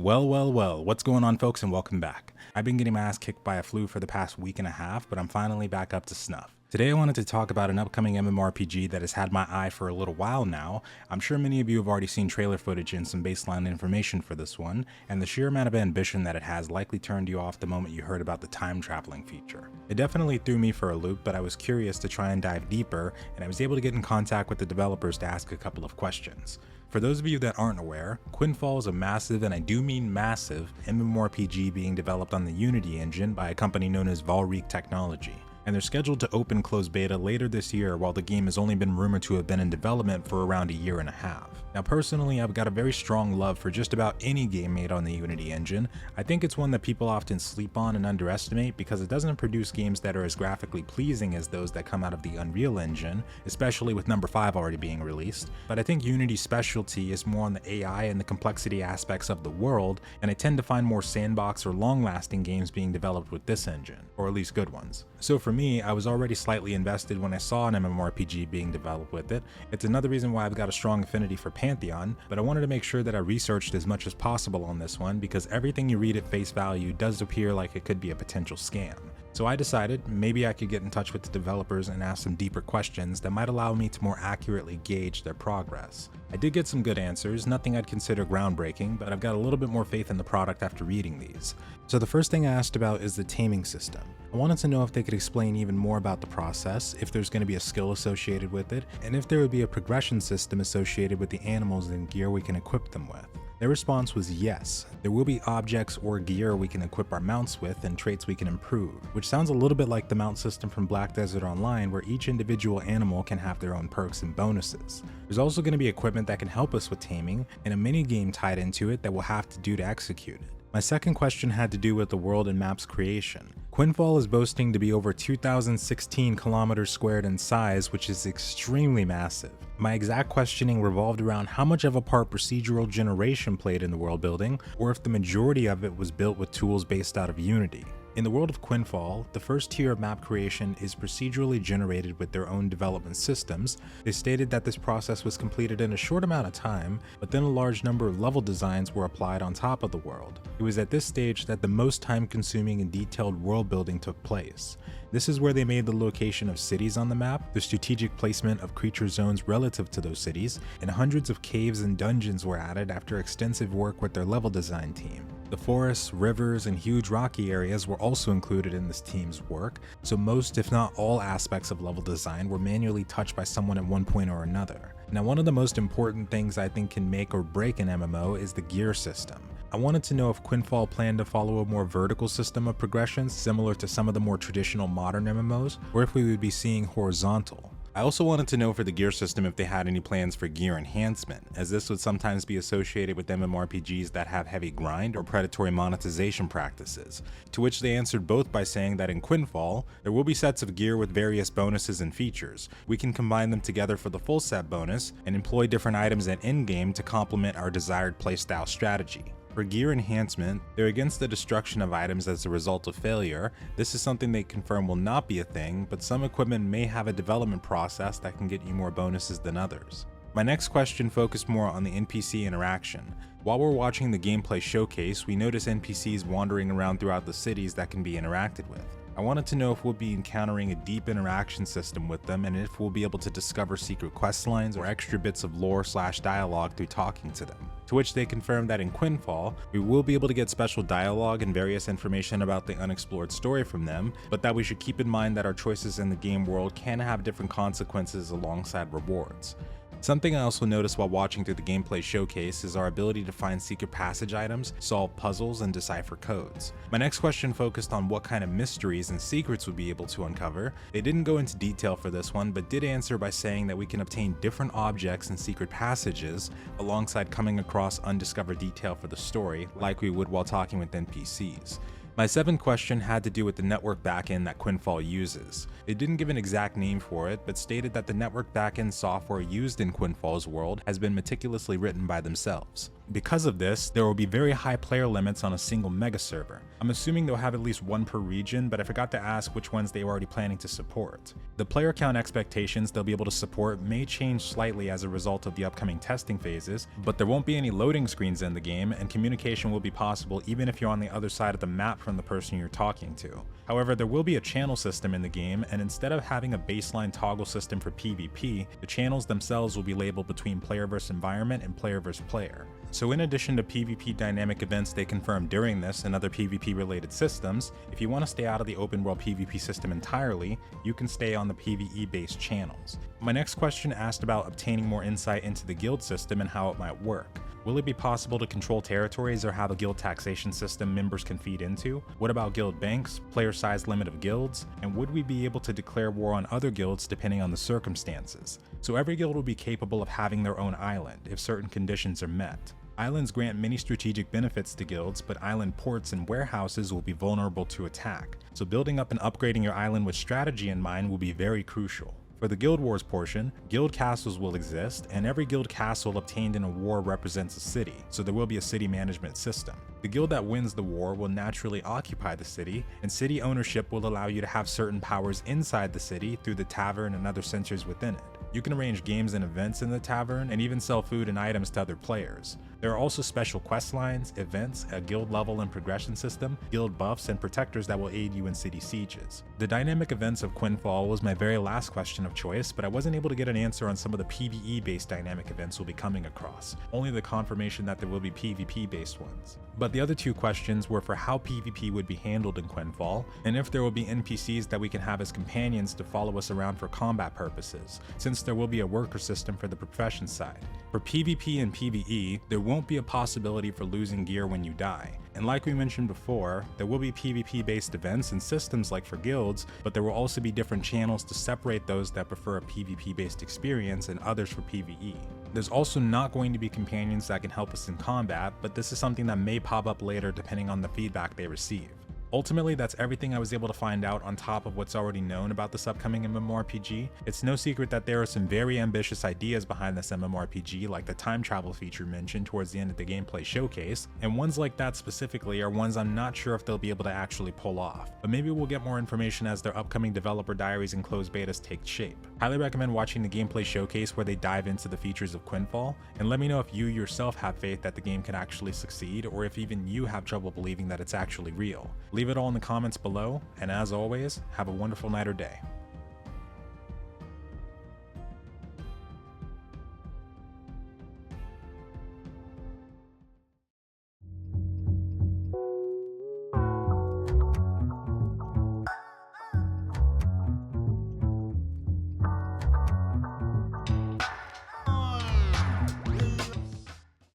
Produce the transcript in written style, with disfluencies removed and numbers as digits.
Well, what's going on, folks, and welcome back. I've been getting my ass kicked by a flu for the past week and a half, but I'm finally back up to snuff. Today I wanted to talk about an upcoming MMORPG that has had my eye for a little while now. I'm sure many of you have already seen trailer footage and some baseline information for this one, and the sheer amount of ambition that it has likely turned you off the moment you heard about the time traveling feature. It definitely threw me for a loop, but I was curious to try and dive deeper, and I was able to get in contact with the developers to ask a couple of questions. For those of you that aren't aware, Quinfall is a massive, and I do mean massive, MMORPG being developed on the Unity engine by a company known as Vawraek Technology, and they're scheduled to open closed beta later this year, while the game has only been rumored to have been in development for around a year and a half. Now personally, I've got a very strong love for just about any game made on the Unity engine. I think it's one that people often sleep on and underestimate because it doesn't produce games that are as graphically pleasing as those that come out of the Unreal engine, especially with number 5 already being released. But I think Unity's specialty is more on the AI and the complexity aspects of the world, and I tend to find more sandbox or long-lasting games being developed with this engine, or at least good ones. So for me, I was already slightly invested when I saw an MMORPG being developed with it. It's another reason why I've got a strong affinity for Pantheon, but I wanted to make sure that I researched as much as possible on this one because everything you read at face value does appear like it could be a potential scam. So I decided maybe I could get in touch with the developers and ask some deeper questions that might allow me to more accurately gauge their progress. I did get some good answers, nothing I'd consider groundbreaking, but I've got a little bit more faith in the product after reading these. So the first thing I asked about is the taming system. I wanted to know if they could explain even more about the process, if there's going to be a skill associated with it, and if there would be a progression system associated with the animals and gear we can equip them with. Their response was yes, there will be objects or gear we can equip our mounts with and traits we can improve, which sounds a little bit like the mount system from Black Desert Online, where each individual animal can have their own perks and bonuses. There's also going to be equipment that can help us with taming, and a mini game tied into it that we'll have to do to execute it. My second question had to do with the world and map's creation. Quinfall is boasting to be over 2,016 kilometers squared in size, which is extremely massive. My exact questioning revolved around how much of a part procedural generation played in the world building, or if the majority of it was built with tools based out of Unity. In the world of Quinfall, the first tier of map creation is procedurally generated with their own development systems. They stated that this process was completed in a short amount of time, but then a large number of level designs were applied on top of the world. It was at this stage that the most time-consuming and detailed world building took place. This is where they made the location of cities on the map, the strategic placement of creature zones relative to those cities, and hundreds of caves and dungeons were added after extensive work with their level design team. The forests, rivers, and huge rocky areas were also included in this team's work, so most if not all aspects of level design were manually touched by someone at one point or another. Now, one of the most important things I think can make or break an MMO is the gear system. I wanted to know if Quinfall planned to follow a more vertical system of progression similar to some of the more traditional modern MMOs, or if we would be seeing horizontal. I also wanted to know for the gear system if they had any plans for gear enhancement, as this would sometimes be associated with MMORPGs that have heavy grind or predatory monetization practices, to which they answered both by saying that in Quinfall, there will be sets of gear with various bonuses and features. We can combine them together for the full set bonus and employ different items at endgame to complement our desired playstyle strategy. For gear enhancement, they're against the destruction of items as a result of failure. This is something they confirm will not be a thing, but some equipment may have a development process that can get you more bonuses than others. My next question focused more on the NPC interaction. While we're watching the gameplay showcase, we notice NPCs wandering around throughout the cities that can be interacted with. I wanted to know if we'll be encountering a deep interaction system with them and if we'll be able to discover secret quest lines or extra bits of lore/dialogue through talking to them. To which they confirmed that in Quinfall, we will be able to get special dialogue and various information about the unexplored story from them, but that we should keep in mind that our choices in the game world can have different consequences alongside rewards. Something I also noticed while watching through the gameplay showcase is our ability to find secret passage items, solve puzzles, and decipher codes. My next question focused on what kind of mysteries and secrets we'd be able to uncover. They didn't go into detail for this one, but did answer by saying that we can obtain different objects and secret passages alongside coming across undiscovered detail for the story, like we would while talking with NPCs. My seventh question had to do with the network backend that Quinfall uses. It didn't give an exact name for it, but stated that the network backend software used in Quinfall's world has been meticulously written by themselves. Because of this, there will be very high player limits on a single mega server. I'm assuming they'll have at least one per region, but I forgot to ask which ones they were already planning to support. The player count expectations they'll be able to support may change slightly as a result of the upcoming testing phases, but there won't be any loading screens in the game, and communication will be possible even if you're on the other side of the map from the person you're talking to. However, there will be a channel system in the game, and instead of having a baseline toggle system for PvP, the channels themselves will be labeled between player versus environment and player versus player. So in addition to PvP dynamic events they confirmed during this and other PvP related systems, if you want to stay out of the open world PvP system entirely, you can stay on the PvE based channels. My next question asked about obtaining more insight into the guild system and how it might work. Will it be possible to control territories or have a guild taxation system members can feed into? What about guild banks, player size limit of guilds, and would we be able to declare war on other guilds depending on the circumstances? So every guild will be capable of having their own island if certain conditions are met. Islands grant many strategic benefits to guilds, but island ports and warehouses will be vulnerable to attack, so building up and upgrading your island with strategy in mind will be very crucial. For the Guild Wars portion, guild castles will exist, and every guild castle obtained in a war represents a city, so there will be a city management system. The guild that wins the war will naturally occupy the city, and city ownership will allow you to have certain powers inside the city through the tavern and other sensors within it. You can arrange games and events in the tavern, and even sell food and items to other players. There are also special quest lines, events, a guild level and progression system, guild buffs, and protectors that will aid you in city sieges. The dynamic events of Quinfall was my very last question of choice, but I wasn't able to get an answer on some of the PvE based dynamic events we'll be coming across, only the confirmation that there will be PvP based ones. But the other two questions were for how PvP would be handled in Quinfall, and if there will be NPCs that we can have as companions to follow us around for combat purposes, since there will be a worker system for the profession side. For PvP and PvE, there won't be a possibility for losing gear when you die. And like we mentioned before, there will be PvP based events and systems like for guilds, but there will also be different channels to separate those that prefer a PvP based experience and others for PvE. There's also not going to be companions that can help us in combat, but this is something that may pop up later depending on the feedback they receive. Ultimately, that's everything I was able to find out on top of what's already known about this upcoming MMORPG. It's no secret that there are some very ambitious ideas behind this MMORPG, like the time travel feature mentioned towards the end of the gameplay showcase, and ones like that specifically are ones I'm not sure if they'll be able to actually pull off, but maybe we'll get more information as their upcoming developer diaries and closed betas take shape. Highly recommend watching the gameplay showcase where they dive into the features of Quinfall, and let me know if you yourself have faith that the game can actually succeed, or if even you have trouble believing that it's actually real. Leave it all in the comments below, and as always, have a wonderful night or day.